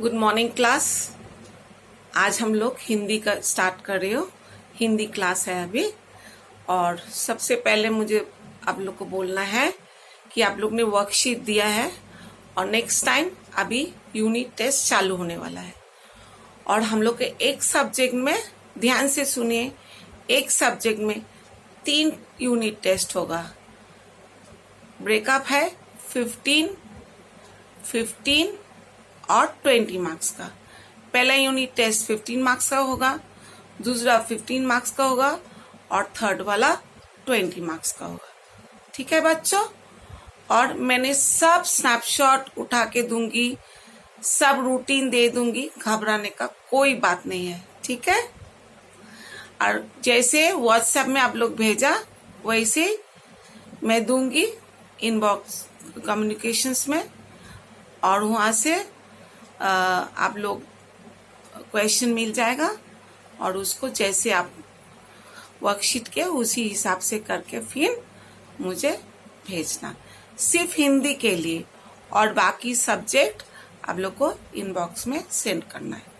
Good morning class. आज हम लोग हिंदी का स्टार्ट कर रहे हो। हिंदी क्लास है अभी। और सबसे पहले मुझे आप लोग को बोलना है कि आप लोग ने वर्कशीट दिया है और नेक्स्ट टाइम अभी यूनिट टेस्ट चालू होने वाला है। और हम लोग के एक सब्जेक्ट में, ध्यान से सुनिए, एक सब्जेक्ट में 3 यूनिट टेस्ट होगा। ब्रेकअप है 15 और 20 मार्क्स का। पहला यूनिट टेस्ट 15 मार्क्स का होगा, दूसरा 15 मार्क्स का होगा और थर्ड वाला 20 मार्क्स का होगा। ठीक है बच्चों? और मैंने सब स्नैपशॉट उठा के दूंगी, सब रूटीन दे दूंगी, घबराने का कोई बात नहीं है। ठीक है? और जैसे व्हाट्सएप में आप लोग भेजा वैसे मैं दूंगी इनबॉक्स कम्युनिकेशंस में, और वहाँ से आप लोग क्वेश्चन मिल जाएगा और उसको जैसे आप वर्कशीट के उसी हिसाब से करके फिर मुझे भेजना। सिर्फ हिंदी के लिए, और बाकी सब्जेक्ट आप लोग को इनबॉक्स में सेंड करना है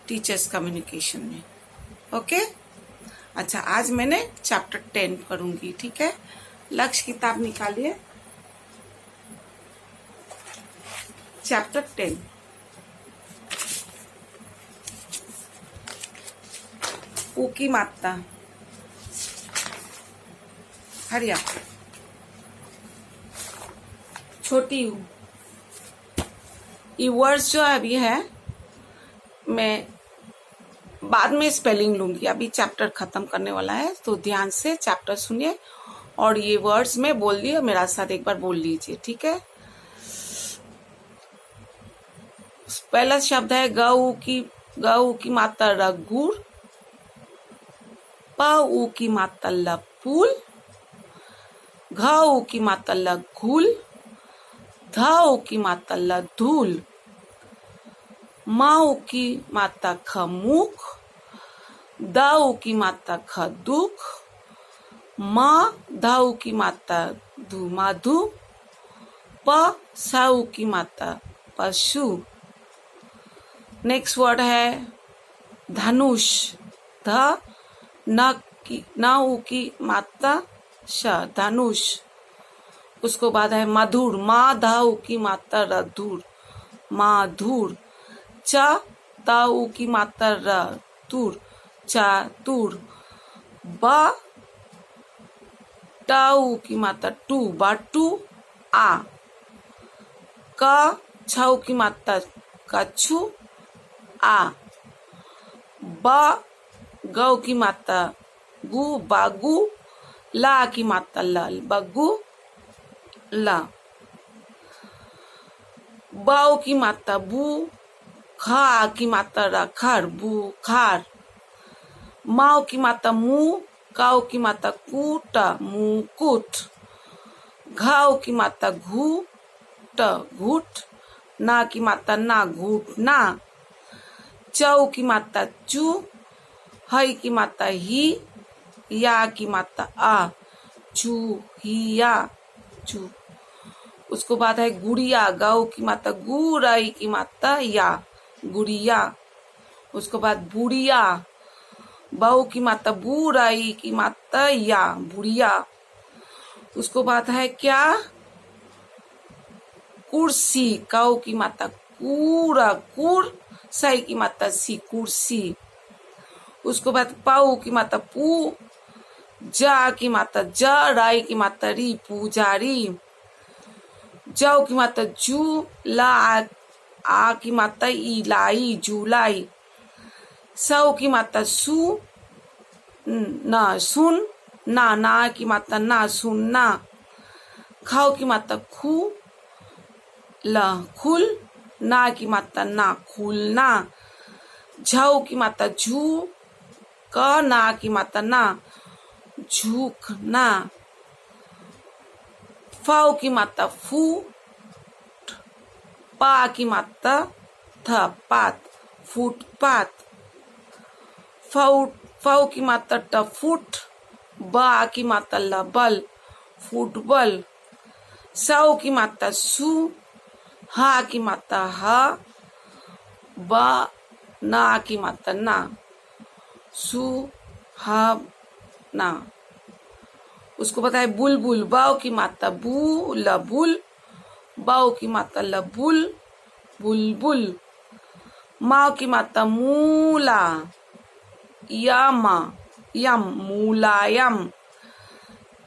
टीचर्स कम्युनिकेशन में। ओके? अच्छा, आज मैंने चैप्टर 10 करूंगी। ठीक है? लक्ष्य किताब निकालिए, चैप्टर 10। ऊ की मात्रा, हरिया छोटी ऊ। ये वर्ड्स जो अभी है मैं बाद में स्पेलिंग लूंगी, अभी चैप्टर खत्म करने वाला है, तो ध्यान से चैप्टर सुनिए और ये वर्ड्स में बोल दिए, मेरा साथ एक बार बोल लीजिए। ठीक है? पहला शब्द है गऊ की मात्रा रघुर, प ऊ की मात्रा लपुल, घ ऊ की मात्रा लघुल, ध ऊ की मात्रा लधुल, म ऊ की मात्रा खमुख, द ऊ की मात्रा खदुख, म ध ऊ की मात्रा धुमाधु, प स ऊ की मात्रा पशु। नेक्स्ट वर्ड है धनुष, ध न ऊ की मात्रा श, धनुष। उसको बाद है मधुर, मा ध ऊ की मात्रा रधुर, माधुर। च त ऊ की मात्रा र, तुर, चातुर। ब ट ऊ की मात्रा टू, बटू, आ। क छ ऊ की मात्रा कछु, आ। ब गौ की मात्रा गु, बागु। ला की मात्रा ल, बगु, ला। ब की मात्रा बु, ख की मात्रा र, खर, बुखार। म की मात्रा मु, क की मात्रा कूट, मुकुट। घ की मात्रा घूट, घुट। न की मात्रा ना, घुटना। च की मात्रा चू, ह की मात्रा ही, या की मात्रा आ, चूहिया, चू। उसको बाद है गुड़िया, गौ की मात्रा गु, रई की मात्रा या, गुड़िया। उसको बाद बुढ़िया, बहु की मात्रा बु, रई की मात्रा या, बुढ़िया। उसको बाद है क्या? कुर्सी, कौ की मात्रा कूर, कुर, सही की मात्रा सी, कुर्सी। उसको बाद पाऊ की मात्रा पू, जा की मात्रा ज, राई की मात्रा री, पूजारी। जौ की मात्रा जू, ला आ की मात्रा इलाई, जुलाई। सौ की मात्रा सु, न सुन, ना की मात्रा ना, सुनना। खाओ की मात्रा खू, ल खुल, ना की मात्रा ना, खुलना। झौ की मात्रा झू, क ना की मात्रा ना, झूकना। फाउ की मात्रा फू, पा की मात्रा थ, पात, फुटपात। फाउ की मात्रा ट, फुट, बा की मात्रा ल, बल, फुटबल। सौ की मात्रा सु, हा की मात्रा ह, बा ना की मात्रा ना, सुहावना, उसको बताए बुलबुल, बाव की मात्रा बू लबुल, बाव की मात्रा लबुल बुलबुल, माव की मात्रा मूला यम यम मूलायम,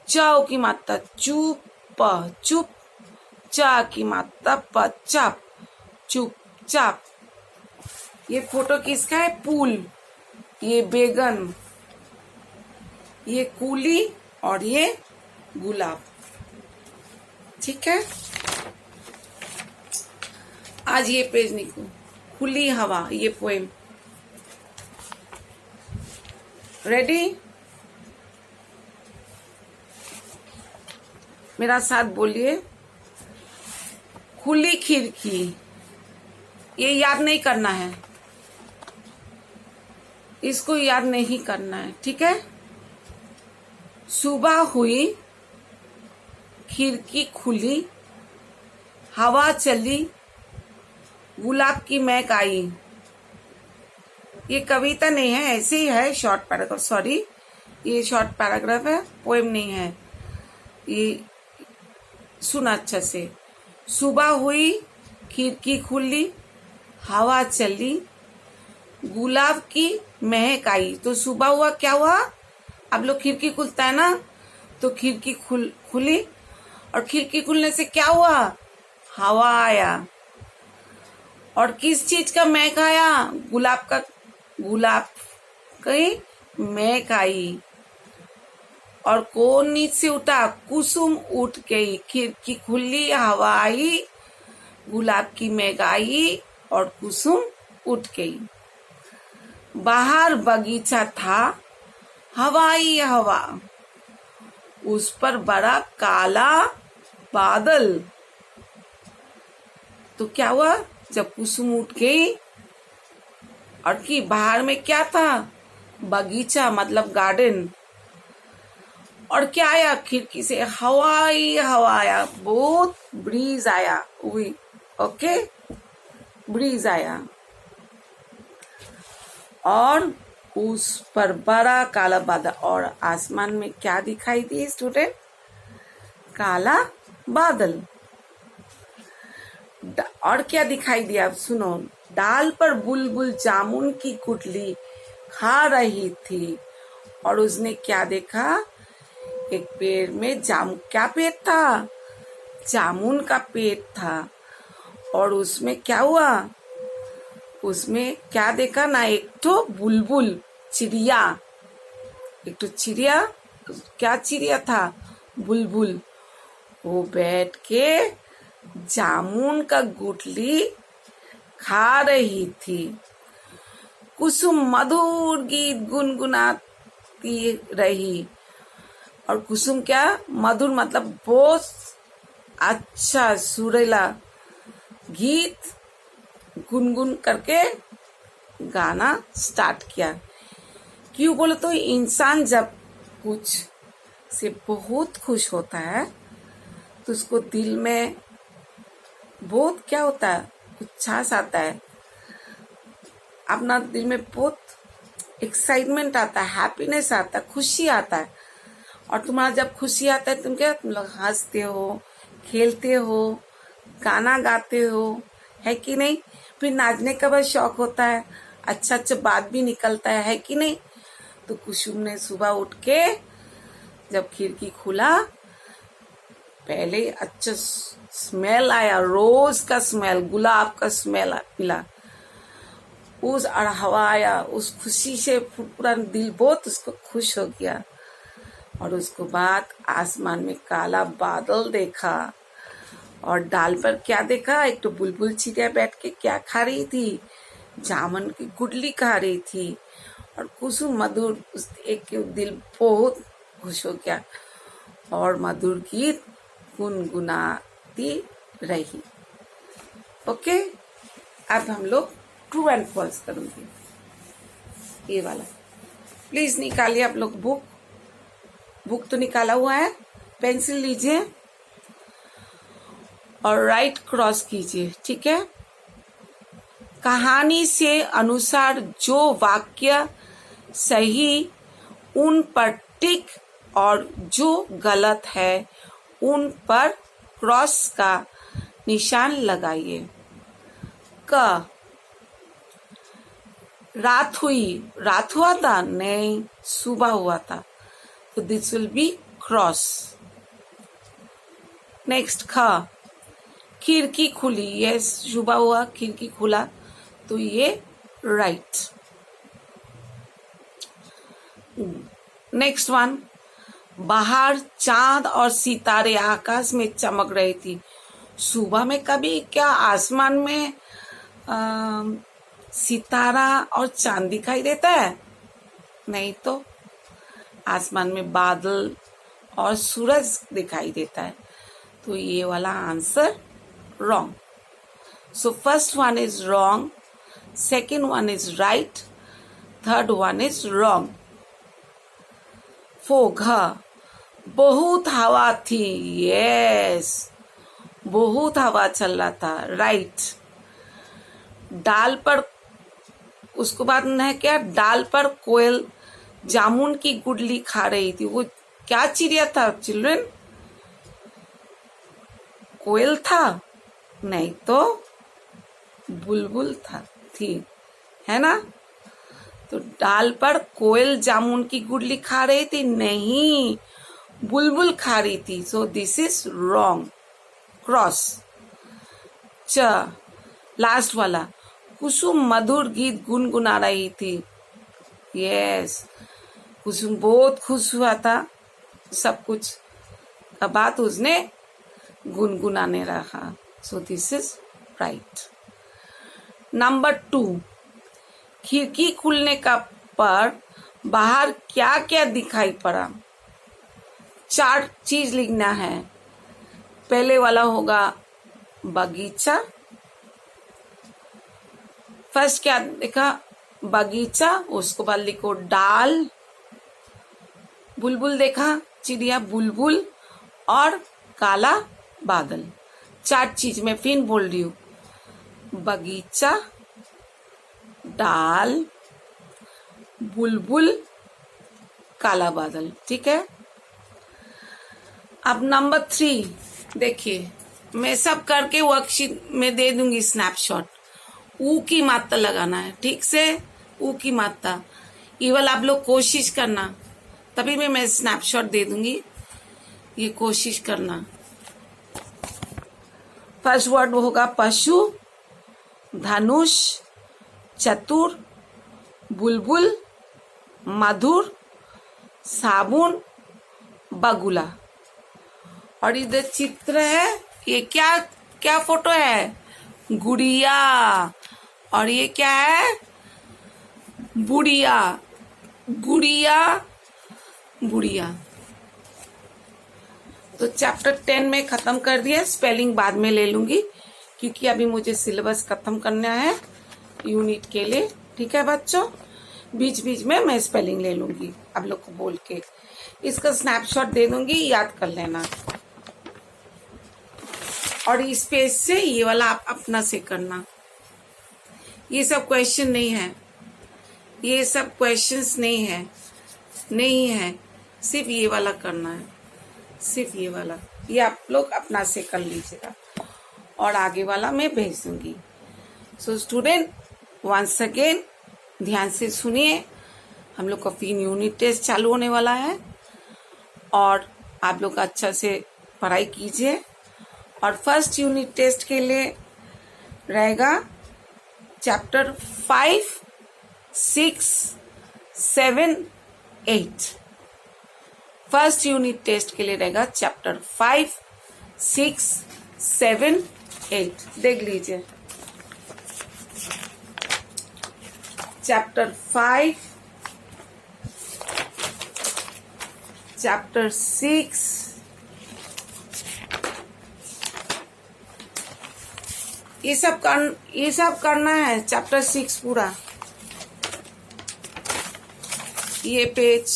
चाव की मात्रा चुप चुप, चा की मात्रा पचाप चुपचाप। ये फोटो किसका है? पुल, ये बेगन, ये कूली और ये गुलाब। ठीक है, आज ये पेज निकलो, खुली हवा, ये पोएम। रेडी? मेरा साथ बोलिए। खुली खिड़की, ये याद नहीं करना है, इसको याद नहीं करना है, ठीक है। सुबह हुई, खिड़की खुली, हवा चली, गुलाब की महक आई। ये कविता नहीं है, ऐसे ही है, शॉर्ट पैराग्राफ, सॉरी ये शॉर्ट पैराग्राफ है, पोएम नहीं है। ये सुना अच्छा से। सुबह हुई, खिड़की खुली, हवा चली, गुलाब की महक आई। तो सुबह हुआ, क्या हुआ? अब लोग खिड़की खुलता है ना, तो खिड़की खुली, और खिड़की खुलने से क्या हुआ? हवा आया। और किस चीज का महक आया? गुलाब की महक आई। और कौन नींद से उठा? कुसुम उठ गई। खिड़की खुली, हवा आई, गुलाब की महक आई और कुसुम उठ गई। बाहर बगीचा था, हवाई हवा, उस पर बड़ा काला बादल। तो क्या हुआ? जब कुसुम उठ गई और कि बाहर में क्या था? बगीचा मतलब गार्डन। और क्या आया? खिड़की से हवाई हवा आया, बहुत ब्रीज आया, ओके, ब्रीज आया। और उस पर बड़ा काला बादल। और आसमान में क्या दिखाई दिए स्टूडेंट? काला बादल। और क्या दिखाई दिया? सुनो, डाल पर बुलबुल जामुन की गुठली खा रही थी। और उसने क्या देखा? एक पेड़ में क्या पेड़ था? जामुन का पेड़ था। और उसमें क्या हुआ? उसमें क्या देखा ना? एक तो बुलबुल, चिड़िया, एक तो चिड़िया, क्या चिड़िया था? बुलबुल। वो बैठ के जामुन का गुठली खा रही थी। कुसुम मधुर गीत गुनगुनाती रही। और कुसुम क्या? मधुर मतलब बहुत अच्छा सुरीला गीत गुनगुन करके गाना स्टार्ट किया। क्यों बोले तो इंसान जब कुछ से बहुत खुश होता है तो उसको दिल में बहुत क्या होता है? उच्छ्वास आता है, अपना दिल में बहुत एक्साइटमेंट आता है, हैप्पीनेस आता है, खुशी आता है। और तुम्हारा जब खुशी आता है तुम लोग हंसते हो, खेलते हो, गाना गाते हो, है कि नहीं? फिर नाचने का बहुत शौक होता है, अच्छा अच्छा बात भी निकलता है कि नहीं? तो कुसुम ने सुबह उठ के जब खिड़की खुला, पहले अच्छा स्मेल आया, रोज का स्मेल, गुलाब का स्मेल मिला, उस और हवा आया, उस खुशी से पूरा दिल बहुत उसको खुश हो गया। और उसको बाद आसमान में काला बादल देखा। और डाल पर क्या देखा? एक तो बुलबुल चिड़िया बैठ के क्या खा रही थी? जामुन की गुठली खा रही थी। और कुसुम मधुर, एक दिल बहुत खुश हो गया और मधुर गीत गुनगुनाती रही। ओके, अब हम लोग ट्रू एंड फॉल्स करेंगे। ये वाला प्लीज निकालिए आप लोग बुक तो निकाला हुआ है, पेंसिल लीजिए और राइट क्रॉस कीजिए, ठीक है। कहानी से अनुसार जो वाक्य सही उन पर टिक और जो गलत है उन पर क्रॉस का निशान लगाइए। क, रात हुई, रात हुआ था? नहीं, सुबह हुआ था, तो this will be cross. Next ख, खिड़की खुली, यस सुबह हुआ, खिड़की खुला, तो ये राइट। नेक्स्ट वन, बाहर चांद और सितारे आकाश में चमक रही थी। सुबह में कभी क्या आसमान में सितारा और चांद दिखाई देता है? नहीं तो आसमान में बादल और सूरज दिखाई देता है, तो ये वाला answer wrong. So first one is wrong, second one is right, third one is wrong. Four, घ, बहुत हवा थी, यस बहुत हवा चल रहा था, राइट। डाल पर, उसको बाद है क्या, डाल पर कोयल जामुन की गुठली खा रही थी। वो क्या चिड़िया था चिल्ड्रन? कोयल था? नहीं तो बुलबुल थी, है ना? तो डाल पर कोयल जामुन की गुठली खा रही थी? नहीं, बुलबुल खा रही थी। So this is wrong, cross. च, लास्ट वाला, कुसुम मधुर गीत गुनगुना रही थी, यस कुसुम बहुत खुश हुआ था, सब कुछ का बात उसने गुनगुनाने रहा। So this is right. Number 2, खिड़की खुलने का पर बाहर क्या क्या दिखाई पड़ा? 4 चीज लिखना है। पहले वाला होगा बगीचा, फर्स्ट क्या देखा? बगीचा, उसको बाद लिखो डाल, बुलबुल देखा, चिड़िया बुलबुल, और काला बादल। 4 चीज मैं फिर बोल रही हूँ, बगीचा, डाल, बुलबुल, काला बादल, ठीक है। अब नंबर 3 देखिए, मैं सब करके वर्कशीट में दे दूंगी स्नैपशॉट। ऊ की मात्रा लगाना है, ठीक से, ऊ की मात्रा। केवल आप लोग कोशिश करना, तभी मैं स्नैपशॉट दे दूंगी, ये कोशिश करना। फर्स्ट वर्ड होगा पशु, धनुष, चतुर, बुलबुल, मधुर, साबुन, बगुला। और इधर चित्र है, ये क्या क्या फोटो है? गुड़िया। और ये क्या है? बुढ़िया, गुड़िया, बुढ़िया। तो चैप्टर 10 में खत्म कर दिया, स्पेलिंग बाद में ले लूंगी क्योंकि अभी मुझे सिलेबस खत्म करना है यूनिट के लिए, ठीक है बच्चों। बीच बीच में मैं स्पेलिंग ले लूंगी आप लोग को बोल के, इसका स्नैपशॉट दे दूंगी, याद कर लेना। और इस पेज से ये वाला आप अपना से करना। ये सब क्वेश्चन नहीं है, ये सब क्वेश्चंस नहीं है, सिर्फ ये वाला करना है, सिर्फ ये वाला, ये आप लोग अपना से कर लीजिएगा और आगे वाला मैं भेज दूंगी। सो स्टूडेंट, वंस अगेन ध्यान से सुनिए, हम लोग का 3 यूनिट टेस्ट चालू होने वाला है और आप लोग अच्छा से पढ़ाई कीजिए। और फर्स्ट यूनिट टेस्ट के लिए रहेगा चैप्टर 5, 6, 7, 8। फर्स्ट यूनिट टेस्ट के लिए रहेगा चैप्टर 5, 6, 7, 8। देख लीजिए, चैप्टर 5, चैप्टर 6, ये सब करना है। चैप्टर 6 पूरा, ये पेज,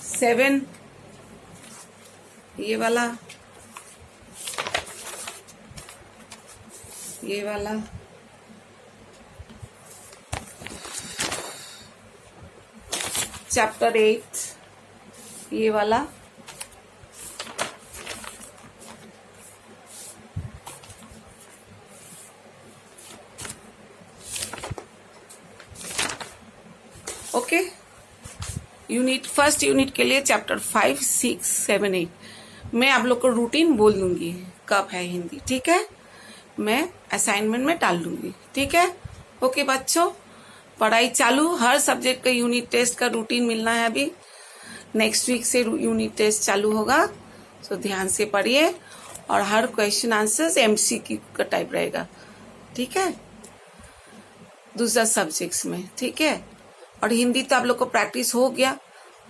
सेवन, ये वाला, ये वाला, चैप्टर 8 ये वाला, ओके। यूनिट फर्स्ट यूनिट के लिए चैप्टर 5, 6, 7, 8 मैं आप लोग को रूटीन बोल दूंगी कब है हिंदी, ठीक है। मैं असाइनमेंट में डाल दूंगी, ठीक है। ओके बच्चों, पढ़ाई चालू। हर सब्जेक्ट का यूनिट टेस्ट का रूटीन मिलना है। अभी नेक्स्ट वीक से यूनिट टेस्ट चालू होगा, तो ध्यान से पढ़िए। और हर क्वेश्चन आंसर्स MCQ का टाइप रहेगा, ठीक है, दूसरा सब्जेक्ट्स में, ठीक है। और हिंदी तो आप लोग को प्रैक्टिस हो गया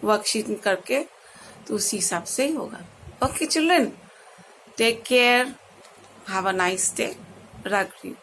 वर्कशीट करके, तो उसी हिसाब से ही होगा। Okay children, take care, have a nice day, रख रही हूँ।